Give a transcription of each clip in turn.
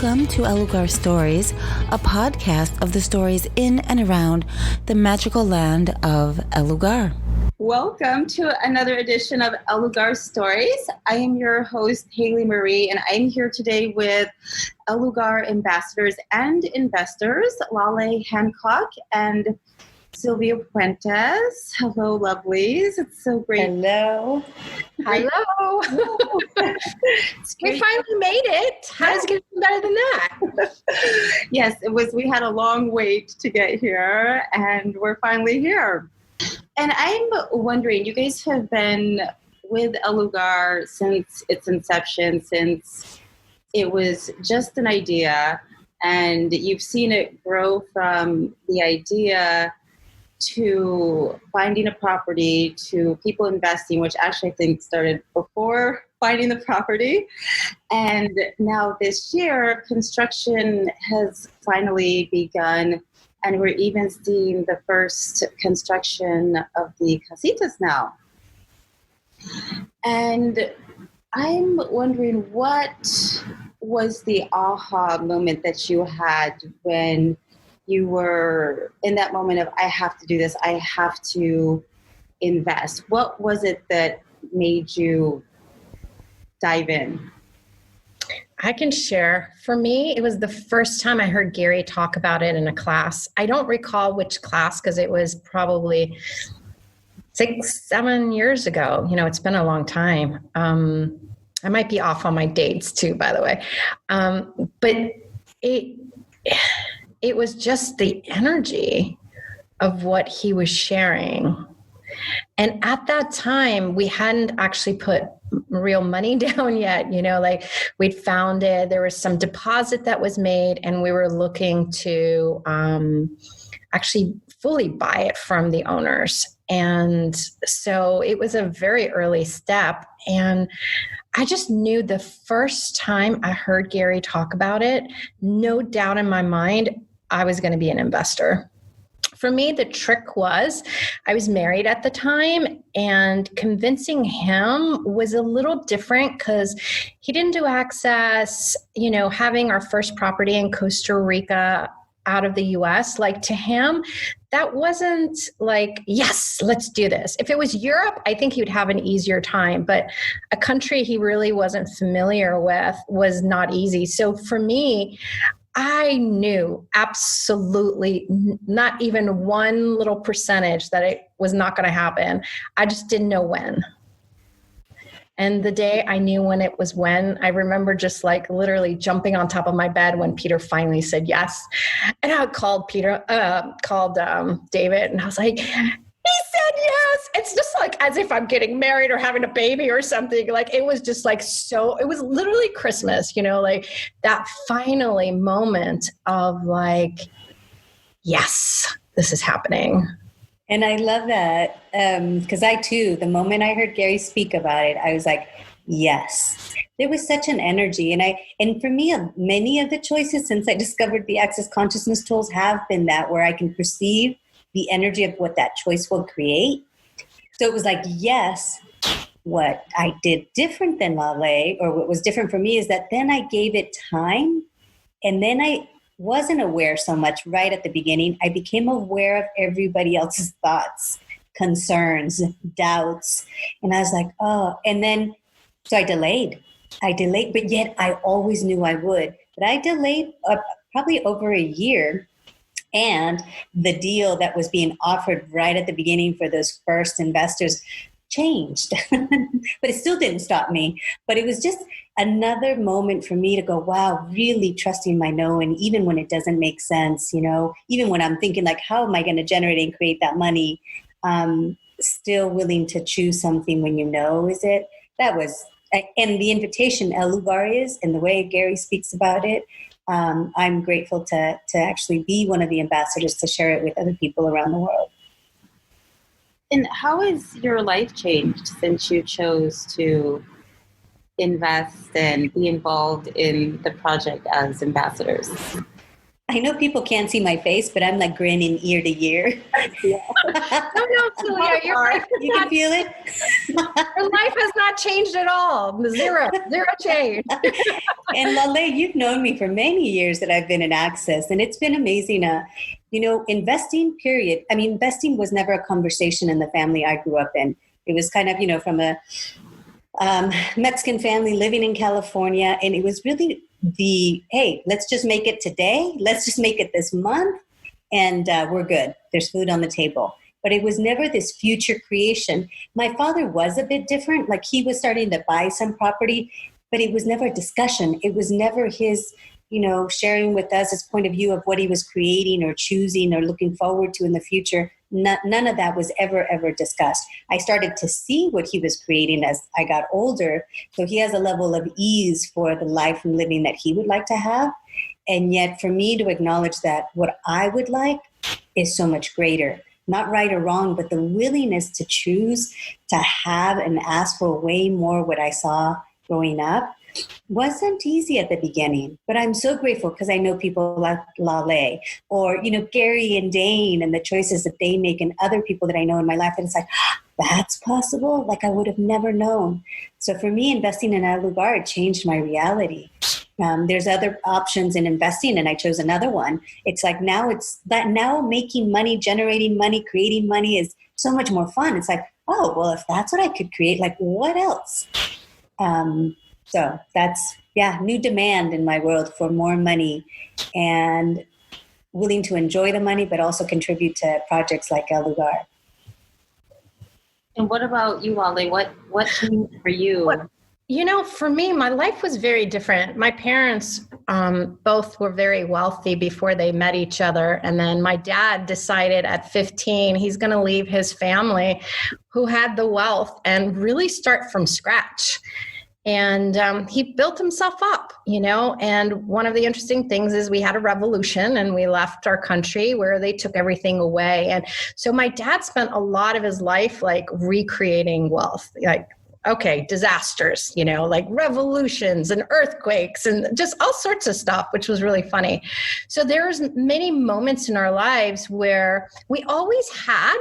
Welcome to Lugar Stories, a podcast of the stories in and around the magical land of Lugar. Welcome to another edition of Lugar Stories. I am your host, Haley Marie, and I'm here today with Lugar ambassadors and investors, Lale Hancock and Sylvia Puentes. Hello, lovelies. It's so great. Hello. Hello. We finally made it. How does it get better than that? Yes, it was. We had a long wait to get here, and we're finally here. And I'm wondering, you guys have been with Lugar since its inception, since it was just an idea, and you've seen it grow from the idea to finding a property, to people investing, which actually I think started before finding the property. And now this year, construction has finally begun, and we're even seeing the first construction of the casitas now. And I'm wondering, what was the aha moment that you had when you were in that moment of, I have to do this, I have to invest? What was it that made you dive in? I can share. For me, it was the first time I heard Gary talk about it in a class. I don't recall which class because it was probably 6-7 years ago. You know, it's been a long time. I might be off on my dates too, by the way. But it was just the energy of what he was sharing. And at that time, we hadn't actually put real money down yet. You know, like we'd found it, there was some deposit that was made, and we were looking to actually fully buy it from the owners. And so it was a very early step. And I just knew the first time I heard Gary talk about it, no doubt in my mind, I was going to be an investor. For me, the trick was I was married at the time, and convincing him was a little different because he didn't do access, you know, having our first property in Costa Rica out of the US, like to him, that wasn't like, yes, let's do this. If it was Europe, I think he would have an easier time, but a country he really wasn't familiar with was not easy. So for me, I knew absolutely not even one little percentage that it was not going to happen. I just didn't know when. And the day I knew when it was when, I remember just like literally jumping on top of my bed when Peter finally said yes. And I called David, and I was like, he said yes. It's just like as if I'm getting married or having a baby or something. Like it was just like it was literally Christmas, you know, like that finally moment of like, yes, this is happening. And I love that because I too, the moment I heard Gary speak about it, I was like, yes. There was such an energy. And for me, many of the choices since I discovered the Access Consciousness tools have been that where I can perceive the energy of what that choice will create. So it was like, yes, what I did different than Lale, or what was different for me, is that then I gave it time, and then I wasn't aware so much right at the beginning. I became aware of everybody else's thoughts, concerns, doubts. And I was like, oh, and then, so I delayed, but yet I always knew I would. But I delayed probably over a year. And the deal that was being offered right at the beginning for those first investors changed. But it still didn't stop me. But it was just another moment for me to go, wow, really trusting my knowing, even when it doesn't make sense, you know, even when I'm thinking like, how am I going to generate and create that money? Still willing to choose something when you know is it. That was, and the invitation Lugar is, and the way Gary speaks about it, I'm grateful to actually be one of the ambassadors to share it with other people around the world. And how has your life changed since you chose to invest and be involved in the project as ambassadors? I know people can't see my face, but I'm like grinning ear to ear. No, Celia, your life, You can feel it. your life has not changed at all. Zero change. And Lale, you've known me for many years that I've been in Access, and it's been amazing. Investing, period. I mean, investing was never a conversation in the family I grew up in. It was kind of, from a Mexican family living in California. And it was really hey, let's just make it today. Let's just make it this month. And we're good. There's food on the table. But it was never this future creation. My father was a bit different. Like he was starting to buy some property, but it was never a discussion. It was never his, sharing with us his point of view of what he was creating or choosing or looking forward to in the future. None of that was ever discussed. I started to see what he was creating as I got older. So he has a level of ease for the life and living that he would like to have. And yet for me to acknowledge that what I would like is so much greater. Not right or wrong, but the willingness to choose to have and ask for way more what I saw growing up wasn't easy at the beginning. But I'm so grateful because I know people like Lale or, Gary and Dane and the choices that they make and other people that I know in my life. And it's like, that's possible? Like I would have never known. So for me, investing in Lugar changed my reality. There's other options in investing, and I chose another one. It's like now making money, generating money, creating money is so much more fun. It's like, oh, well, if that's what I could create, like what else? So that's, new demand in my world for more money and willing to enjoy the money, but also contribute to projects like El Lugar. And what about you, Lale? What changed for you? For me, my life was very different. My parents both were very wealthy before they met each other. And then my dad decided at 15, he's going to leave his family who had the wealth and really start from scratch. And he built himself up, and one of the interesting things is we had a revolution and we left our country where they took everything away. And so my dad spent a lot of his life like recreating wealth, like, okay, disasters, like revolutions and earthquakes and just all sorts of stuff, which was really funny. So there's many moments in our lives where we always had,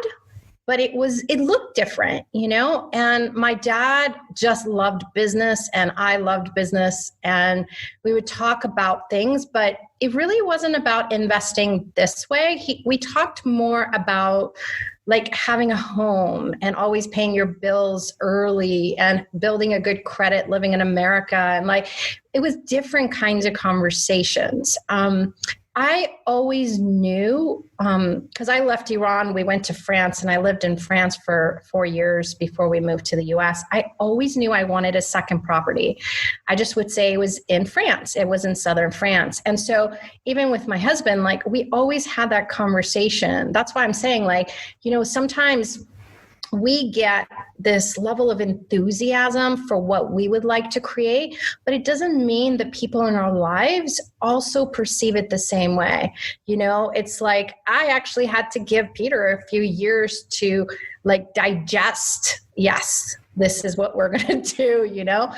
but it looked different, and my dad just loved business and I loved business, and we would talk about things, but it really wasn't about investing this way. We talked more about like having a home and always paying your bills early and building a good credit, living in America. And like, it was different kinds of conversations. I always knew, because I left Iran, we went to France, and I lived in France for 4 years before we moved to the US. I always knew I wanted a second property. I just would say it was in France. It was in southern France. And so even with my husband, like we always had that conversation. That's why I'm saying like, sometimes we get this level of enthusiasm for what we would like to create, but it doesn't mean that people in our lives also perceive it the same way. It's like I actually had to give Peter a few years to like digest, yes, this is what we're going to do,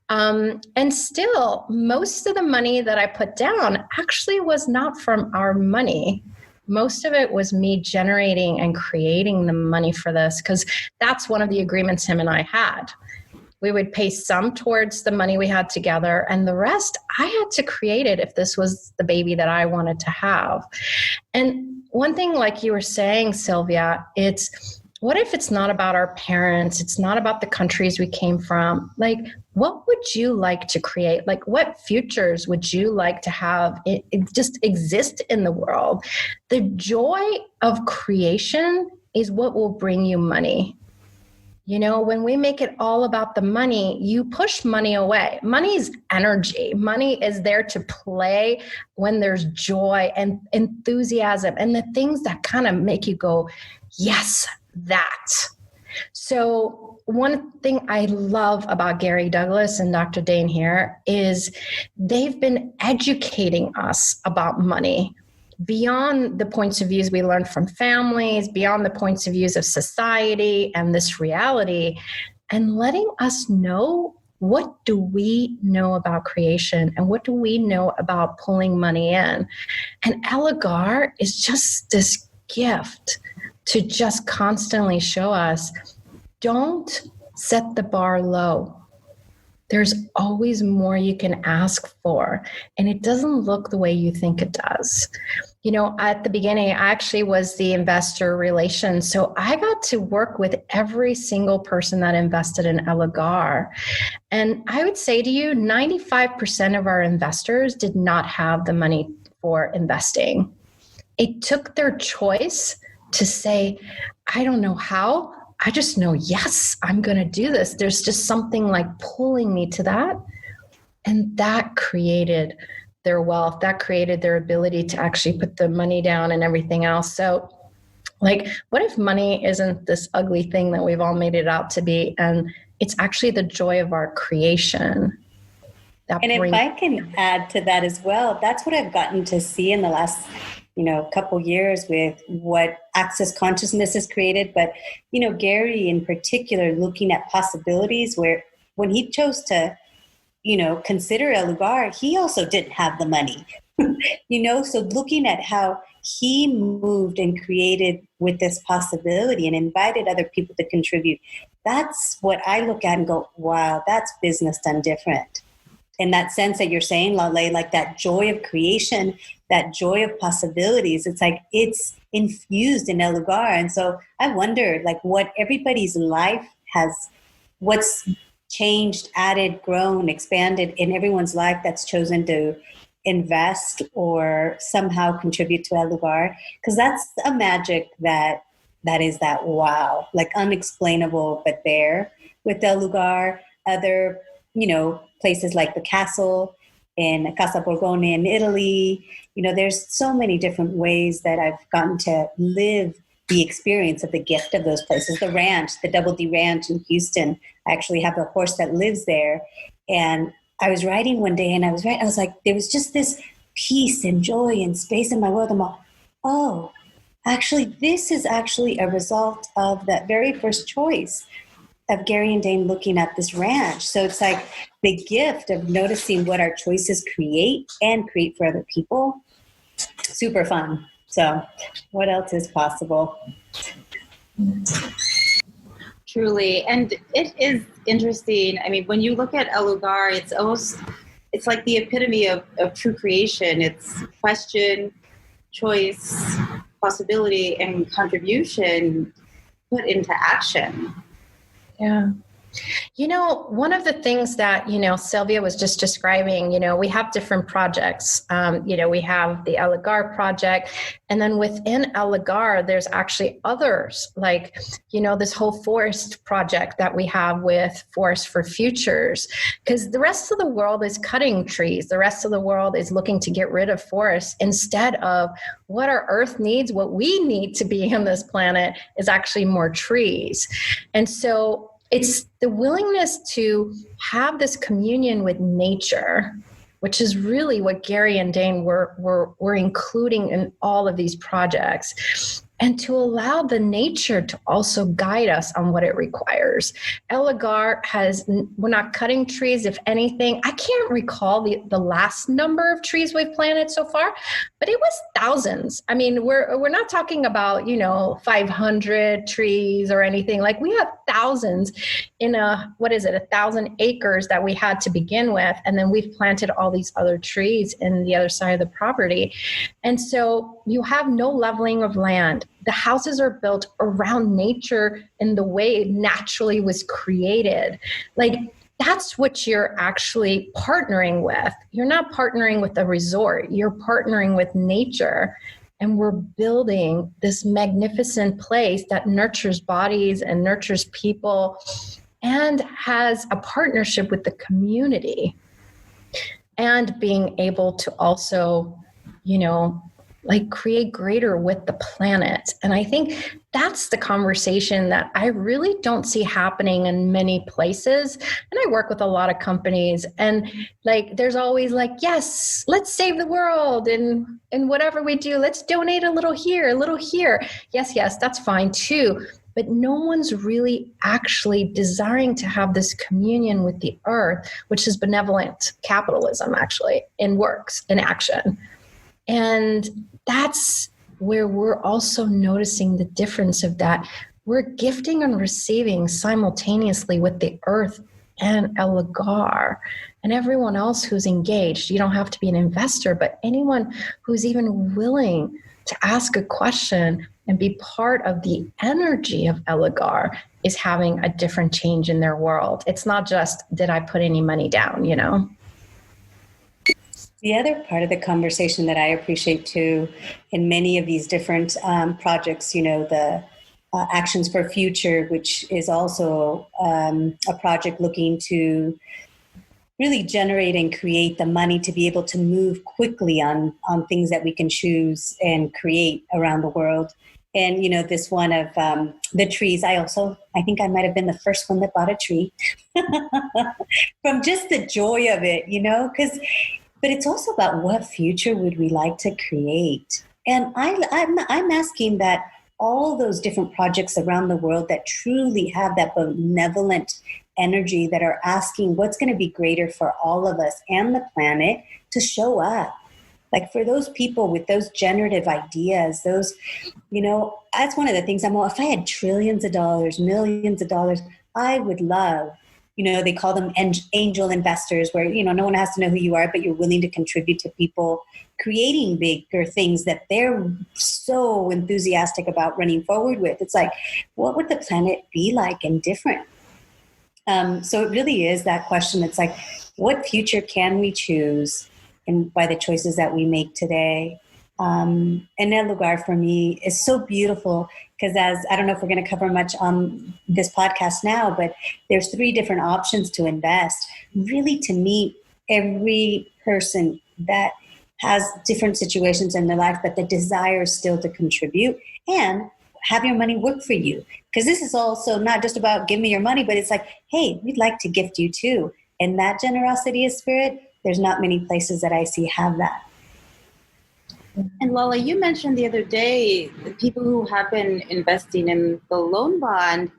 and still most of the money that I put down actually was not from our money. Most of it was me generating and creating the money for this, because that's one of the agreements him and I had. We would pay some towards the money we had together, and the rest I had to create it if this was the baby that I wanted to have. And one thing, like you were saying, Sylvia, what if it's not about our parents? It's not about the countries we came from. Like, what would you like to create? Like, what futures would you like to have it just exist in the world? The joy of creation is what will bring you money. When we make it all about the money, you push money away. Money is energy. Money is there to play when there's joy and enthusiasm and the things that kind of make you go, yes, that. So one thing I love about Gary Douglas and Dr. Dane here is they've been educating us about money beyond the points of views we learned from families, beyond the points of views of society and this reality, and letting us know what do we know about creation and what do we know about pulling money in? And Lugar is just this gift to just constantly show us, don't set the bar low. There's always more you can ask for, and it doesn't look the way you think it does. At the beginning, I actually was the investor relations. So I got to work with every single person that invested in Lugar. And I would say to you, 95% of our investors did not have the money for investing. It took their choice to say, I don't know how, I just know, yes, I'm going to do this. There's just something like pulling me to that. And that created their wealth. That created their ability to actually put the money down and everything else. So what if money isn't this ugly thing that we've all made it out to be? And it's actually the joy of our creation. And if I can add to that as well, that's what I've gotten to see in the last couple years with what access consciousness has created. But, Gary in particular, looking at possibilities where when he chose to, consider Lugar, he also didn't have the money, so looking at how he moved and created with this possibility and invited other people to contribute. That's what I look at and go, wow, that's business done different. In that sense that you're saying, Lale, like that joy of creation, that joy of possibilities, it's like it's infused in Lugar. And so I wonder what everybody's life has, what's changed, added, grown, expanded in everyone's life that's chosen to invest or somehow contribute to Lugar. Because that's a magic that is that wow, unexplainable, but there with Lugar. Other, places like the castle in Casa Borgone in Italy. There's so many different ways that I've gotten to live the experience of the gift of those places. The ranch, the Double D Ranch in Houston. I actually have a horse that lives there. And I was riding one day and I was like, there was just this peace and joy and space in my world. I'm like, oh, actually, this is actually a result of that very first choice of Gary and Dane looking at this ranch. So it's like the gift of noticing what our choices create and create for other people. Super fun. So what else is possible? Truly. And it is interesting. I mean, when you look at Lugar, it's like the epitome of true creation. It's question, choice, possibility, and contribution put into action. Yeah. One of the things that, Sylvia was just describing, we have different projects. We have the Lugar project, and then within Lugar, there's actually others like, this whole forest project that we have with Forest for Futures, because the rest of the world is cutting trees. The rest of the world is looking to get rid of forests instead of what our earth needs. What we need to be on this planet is actually more trees. And so it's the willingness to have this communion with nature, which is really what Gary and Dane were including in all of these projects, and to allow the nature to also guide us on what it requires. Lugar we're not cutting trees. If anything, I can't recall the last number of trees we've planted so far, but it was thousands. I mean, we're not talking about, 500 trees or anything. Like, we have thousands in 1,000 acres that we had to begin with. And then we've planted all these other trees in the other side of the property. And so you have no leveling of land. The houses are built around nature in the way it naturally was created. That's what you're actually partnering with. You're not partnering with a resort. You're partnering with nature. And we're building this magnificent place that nurtures bodies and nurtures people and has a partnership with the community. And being able to also, create greater with the planet. And I think that's the conversation that I really don't see happening in many places. And I work with a lot of companies, and there's always yes, let's save the world. And whatever we do, let's donate a little here, a little here. Yes, that's fine too. but no one's really actually desiring to have this communion with the earth, which is benevolent capitalism, actually, in works, in action. And that's where we're also noticing the difference of that. We're gifting and receiving simultaneously with the earth and El Lugar and everyone else who's engaged. You don't have to be an investor, but anyone who's even willing to ask a question and be part of the energy of El Lugar is having a different change in their world. It's not just, did I put any money down, you know? The other part of the conversation that I appreciate too, in many of these different projects, you know, the Actions for Future, which is also a project looking to really generate and create the money to be able to move quickly on things that we can choose and create around the world. And, you know, this one of the trees, I think I might have been the first one that bought a tree from just the joy of it, you know, but it's also about what future would we like to create. And I'm asking that all those different projects around the world that truly have that benevolent energy, that are asking what's going to be greater for all of us and the planet, to show up. Like for those people with those generative ideas, those, you know, that's one of the things if I had trillions of dollars, millions of dollars, I would love, you know, they call them angel investors, where, you know, no one has to know who you are, but you're willing to contribute to people creating bigger things that they're so enthusiastic about running forward with. It's like, what would the planet be like and different? So it really is that question. It's like, what future can we choose, and by the choices that we make today? And El Lugar for me is so beautiful because, as I don't know if we're going to cover much on this podcast now, but there's 3 different options to invest, really to meet every person that has different situations in their life, but the desire still to contribute and have your money work for you. Because this is also not just about give me your money, but it's like, hey, we'd like to gift you too. And that generosity of spirit, there's not many places that I see have that. And Lala, you mentioned the other day, the people who have been investing in the loan bond,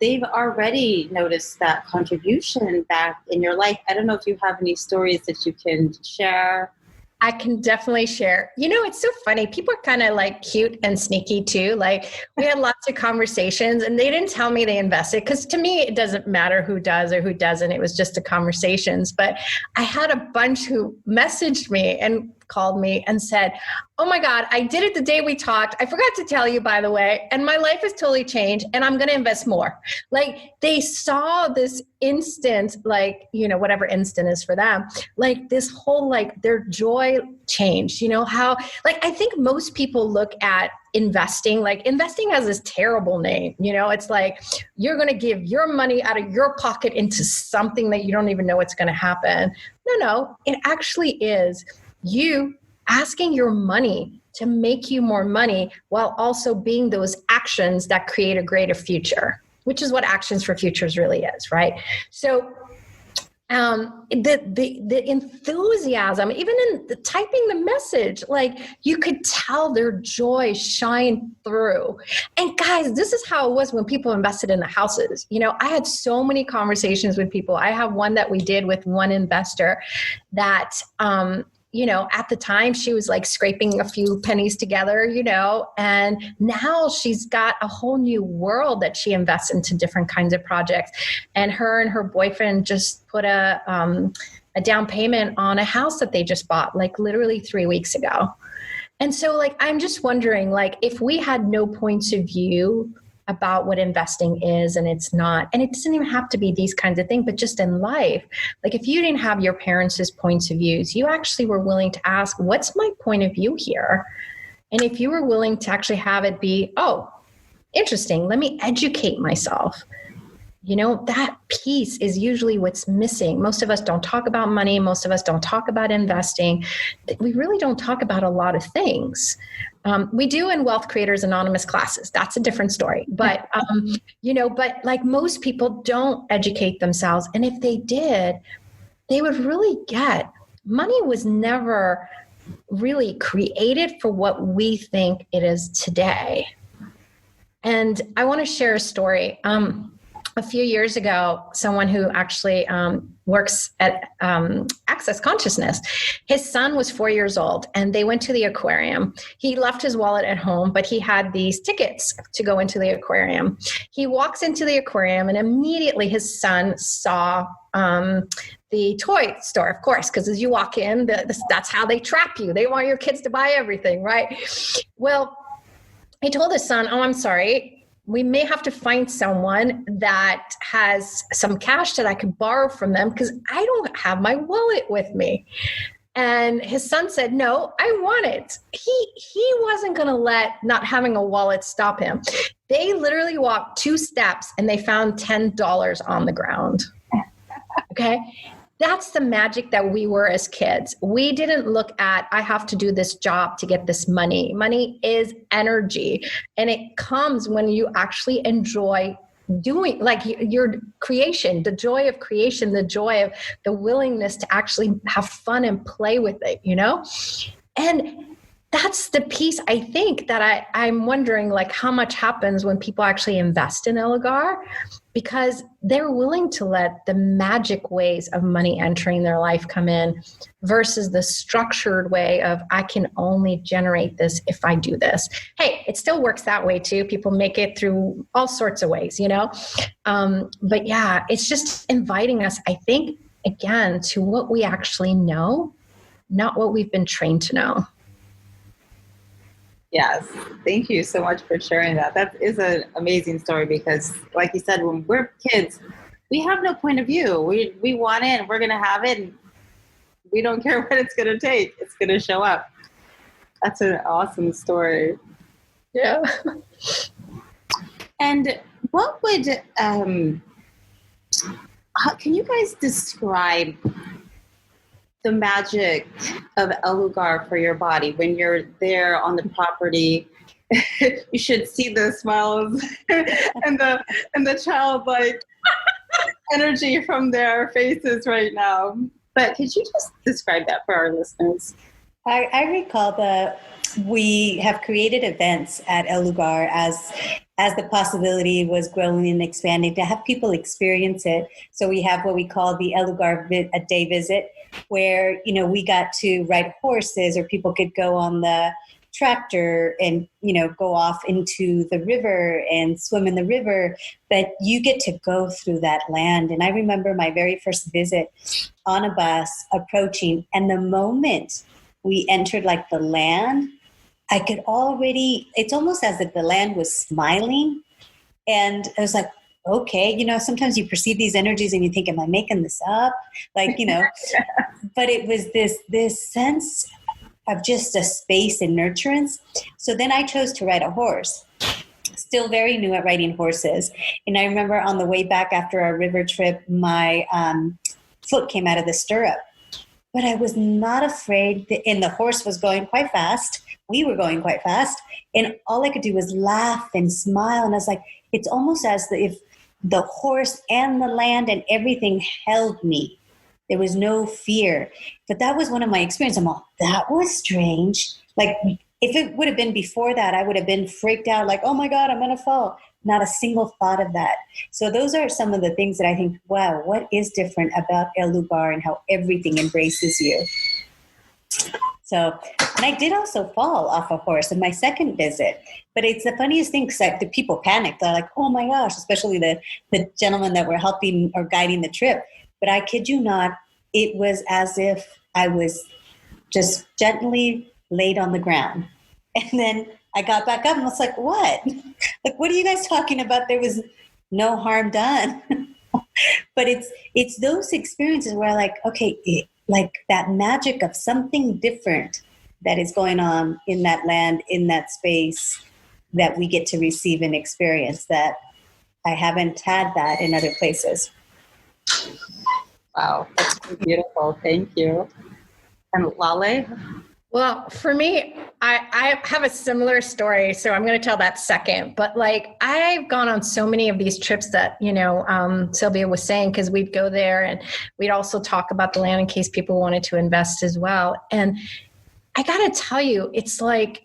they've already noticed that contribution back in your life. I don't know if you have any stories that you can share. I can definitely share. You know, it's so funny. People are kind of like cute and sneaky too. Like we had lots of conversations and they didn't tell me they invested, because to me, it doesn't matter who does or who doesn't. It was just the conversations. But I had a bunch who messaged me and called me and said, oh my God, I did it the day we talked. I forgot to tell you, by the way, and my life has totally changed and I'm going to invest more. Like they saw this instant, like, you know, whatever instant is for them, like this whole, like their joy changed, you know, how, like, I think most people look at investing, like investing has this terrible name, you know, it's like, you're going to give your money out of your pocket into something that you don't even know what's going to happen. No, it actually is you asking your money to make you more money while also being those actions that create a greater future, which is what Actions for Futures really is, right? So the enthusiasm, even in the typing the message, like you could tell their joy shine through. And guys, this is how it was when people invested in the houses. You know, I had so many conversations with people. I have one that we did with one investor that, you know, at the time she was like scraping a few pennies together, you know, and now she's got a whole new world that she invests into different kinds of projects. And her boyfriend just put a down payment on a house that they just bought, like literally 3 weeks ago. And so like, I'm just wondering, like, if we had no points of view about what investing is and it's not, and it doesn't even have to be these kinds of things, but just in life, like if you didn't have your parents' points of views, you actually were willing to ask, what's my point of view here? And if you were willing to actually have it be, oh, interesting, let me educate myself. You know, that piece is usually what's missing. Most of us don't talk about money. Most of us don't talk about investing. We really don't talk about a lot of things. We do in Wealth Creators Anonymous classes. That's a different story. But, you know, but like most people don't educate themselves. And if they did, they would really get money was never really created for what we think it is today. And I want to share a story. A few years ago, someone who actually works at Access Consciousness, his son was 4 years old and they went to the aquarium. He left his wallet at home, but he had these tickets to go into the aquarium. He walks into the aquarium and immediately his son saw the toy store, of course, because as you walk in, that's how they trap you. They want your kids to buy everything, right? Well, he told his son, "Oh, I'm sorry. We may have to find someone that has some cash that I could borrow from them because I don't have my wallet with me." And his son said, "No, I want it." He wasn't going to let not having a wallet stop him. They literally walked 2 steps and they found $10 on the ground. Okay. That's the magic that we were as kids. We didn't look at, I have to do this job to get this money. Money is energy. And it comes when you actually enjoy doing, like your creation, the joy of creation, the joy of the willingness to actually have fun and play with it, you know? And that's the piece I think that I'm wondering, like, how much happens when people actually invest in Lugar, because they're willing to let the magic ways of money entering their life come in versus the structured way of, I can only generate this if I do this. Hey, it still works that way too. People make it through all sorts of ways, you know? But yeah, it's just inviting us, I think, again, to what we actually know, not what we've been trained to know. Yes. Thank you so much for sharing that. That is an amazing story because, like you said, when we're kids, we have no point of view. We want it and we're going to have it. And we don't care what it's going to take. It's going to show up. That's an awesome story. Yeah. And what would, can you guys describe the magic of Lugar for your body when you're there on the property? You should see the smiles and the childlike energy from their faces right now. But could you just describe that for our listeners? I recall that we have created events at Lugar as the possibility was growing and expanding to have people experience it. So we have what we call the Lugar a day visit, where, you know, we got to ride horses, or people could go on the tractor and, you know, go off into the river and swim in the river. But you get to go through that land. And I remember my very first visit on a bus approaching, and the moment we entered like the land, I could already, it's almost as if the land was smiling. And I was like, okay, you know, sometimes you perceive these energies and you think, am I making this up? Like, you know, but it was this sense of just a space and nurturance. So then I chose to ride a horse, still very new at riding horses. And I remember on the way back after our river trip, my foot came out of the stirrup, but I was not afraid. And the horse was going quite fast. We were going quite fast. And all I could do was laugh and smile. And I was like, it's almost as if the horse and the land and everything held me. There was no fear. But that was one of my experiences. I'm all, that was strange. Like, if it would have been before that, I would have been freaked out, like, oh my God, I'm going to fall. Not a single thought of that. So those are some of the things that I think, wow, what is different about Lugar and how everything embraces you. So, and I did also fall off a horse in my second visit. But it's the funniest thing, because the people panicked. They're like, oh my gosh, especially the gentlemen that were helping or guiding the trip. But I kid you not, it was as if I was just gently laid on the ground. And then I got back up and was like, what? Like, what are you guys talking about? There was no harm done. But it's those experiences where I like, okay, like that magic of something different that is going on in that land, in that space, that we get to receive and experience, that I haven't had that in other places. Wow, that's beautiful. Thank you. And Lale? Well, for me, I have a similar story, so I'm going to tell that second. But like, I've gone on so many of these trips that, you know, Sylvia was saying, because we'd go there and we'd also talk about the land in case people wanted to invest as well. And I gotta tell you, it's like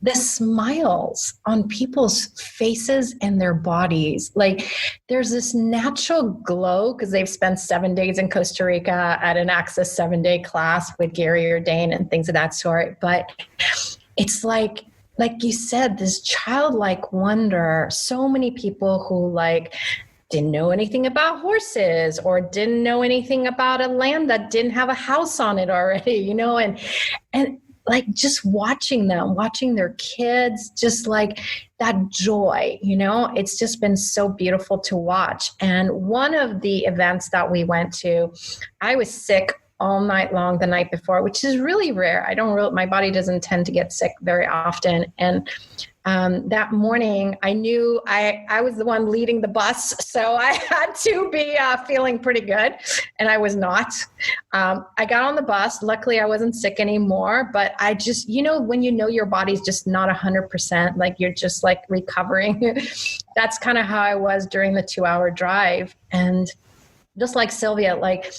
the smiles on people's faces and their bodies. Like there's this natural glow because they've spent 7 days in Costa Rica at an Access 7-day class with Gary Ordain and things of that sort. But it's like you said, this childlike wonder. So many people who like didn't know anything about horses or didn't know anything about a land that didn't have a house on it already, you know, and like just watching them, watching their kids, just like that joy, you know, it's just been so beautiful to watch. And one of the events that we went to, I was sick all night long the night before, which is really rare. My body doesn't tend to get sick very often. And that morning I knew I was the one leading the bus. So I had to be feeling pretty good. And I was not. I got on the bus. Luckily I wasn't sick anymore, but I just, you know, when you know your body's just not 100%, like you're just like recovering. That's kind of how I was during the 2-hour drive. And just like Sylvia, like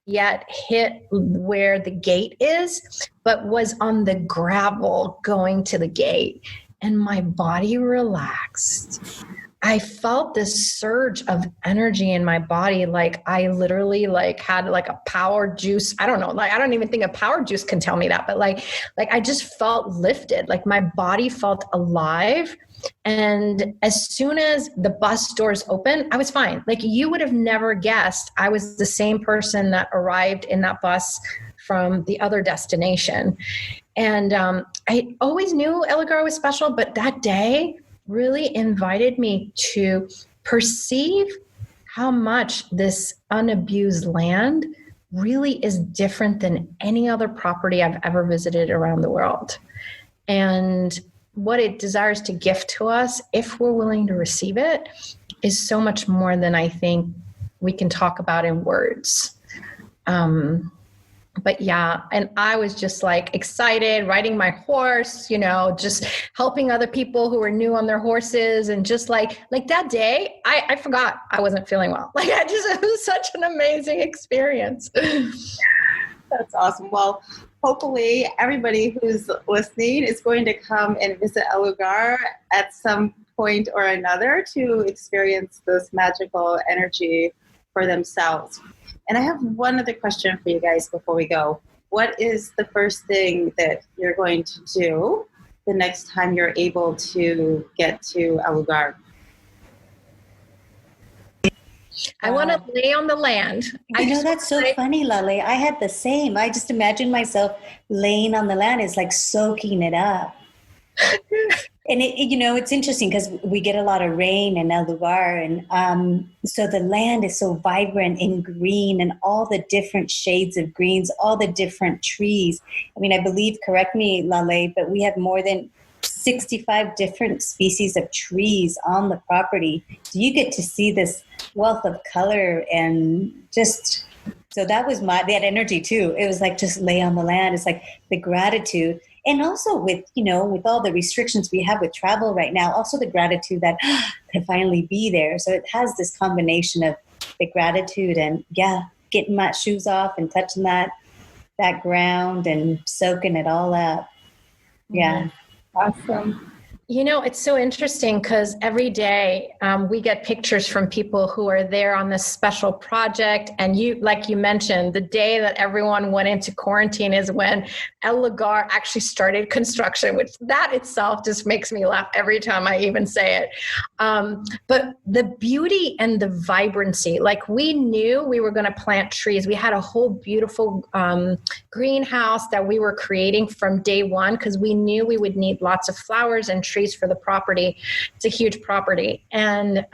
yet hit where the gate is, but was on the gravel going to the gate, and my body relaxed. I felt this surge of energy in my body. Like I literally like had like a power juice. I don't know. Like, I don't even think a power juice can tell me that, but like I just felt lifted. Like my body felt alive. And as soon as the bus doors opened, I was fine. Like you would have never guessed I was the same person that arrived in that bus from the other destination. And I always knew El Lugar was special, but that day really invited me to perceive how much this unabused land really is different than any other property I've ever visited around the world. And what it desires to gift to us, if we're willing to receive it, is so much more than I think we can talk about in words. But yeah, and I was just like excited, riding my horse, you know, just helping other people who were new on their horses. And just like that day, I forgot I wasn't feeling well. Like it was such an amazing experience. That's awesome. Well, hopefully everybody who's listening is going to come and visit El Lugar at some point or another to experience this magical energy for themselves. And I have one other question for you guys before we go. What is the first thing that you're going to do the next time you're able to get to El Lugar? I want to lay on the land. I know that's so funny, Lale. I had the same. I just imagine myself laying on the land. It's like soaking it up. And you know, it's interesting because we get a lot of rain in El Lugar, and so the land is so vibrant in green and all the different shades of greens, all the different trees. I mean, I believe, correct me, Lale, but we have more than 65 different species of trees on the property. So you get to see this wealth of color, and just, so that was that energy too. It was like, just lay on the land. It's like the gratitude. And also with, you know, with all the restrictions we have with travel right now, also the gratitude that to finally be there. So it has this combination of the gratitude and getting my shoes off and touching that ground and soaking it all up. Yeah. Awesome. You know, it's so interesting because every day we get pictures from people who are there on this special project. And you, like you mentioned, the day that everyone went into quarantine is when El Lugar actually started construction, which that itself just makes me laugh every time I even say it. But the beauty and the vibrancy, like we knew we were going to plant trees. We had a whole beautiful greenhouse that we were creating from day one because we knew we would need lots of flowers and trees for the property. It's a huge property. And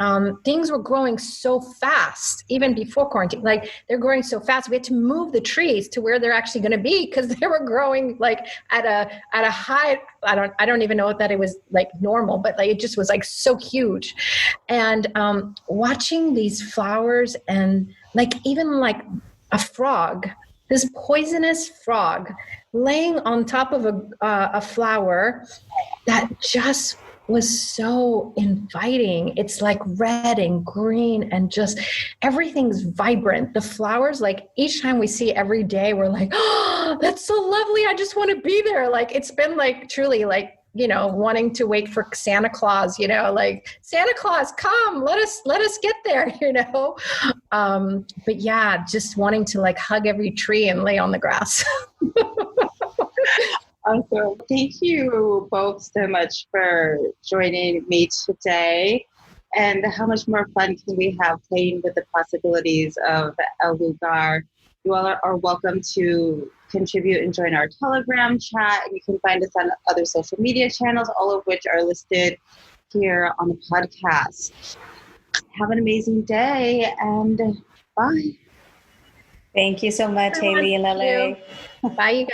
things were growing so fast, even before quarantine. Like they're growing so fast, we had to move the trees to where they're actually going to be because they were growing like at a high, I don't even know that it was like normal, but like it just was like so huge. And watching these flowers and like even like a frog, this poisonous frog laying on top of a flower that just was so inviting. It's like red and green and just everything's vibrant. The flowers, like each time we see every day, we're like, oh, that's so lovely. I just want to be there. Like it's been like truly like, you know, wanting to wait for Santa Claus, you know, like Santa Claus, come, let us get there, you know? But yeah, just wanting to like hug every tree and lay on the grass. Awesome. Thank you both so much for joining me today. And how much more fun can we have playing with the possibilities of El Lugar? You all are welcome to contribute and join our Telegram chat. And you can find us on other social media channels, all of which are listed here on the podcast. Have an amazing day and bye. Thank you so much, Haley and Lele. Bye, you guys.